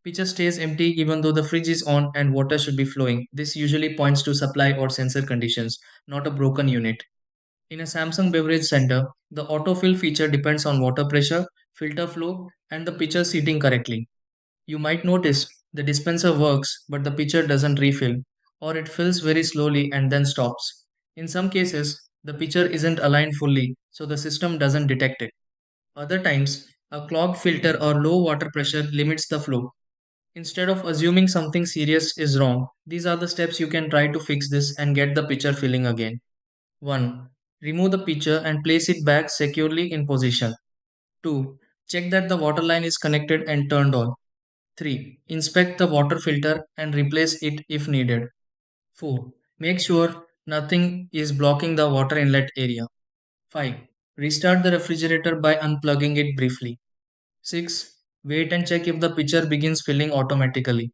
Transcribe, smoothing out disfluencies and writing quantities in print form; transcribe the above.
Pitcher stays empty even though the fridge is on and water should be flowing. This usually points to supply or sensor conditions, not a broken unit. In a Samsung beverage center, the autofill feature depends on water pressure, filter flow, and the pitcher seating correctly. You might notice the dispenser works, but the pitcher doesn't refill, or it fills very slowly and then stops. In some cases, the pitcher isn't aligned fully, so the system doesn't detect it. Other times, a clogged filter or low water pressure limits the flow. Instead of assuming something serious is wrong, these are the steps you can try to fix this and get the pitcher filling again. 1. Remove the pitcher and place it back securely in position. 2. Check that the water line is connected and turned on. 3. Inspect the water filter and replace it if needed. 4. Make sure nothing is blocking the water inlet area. 5. Restart the refrigerator by unplugging it briefly. 6. Wait and check if the pitcher begins filling automatically.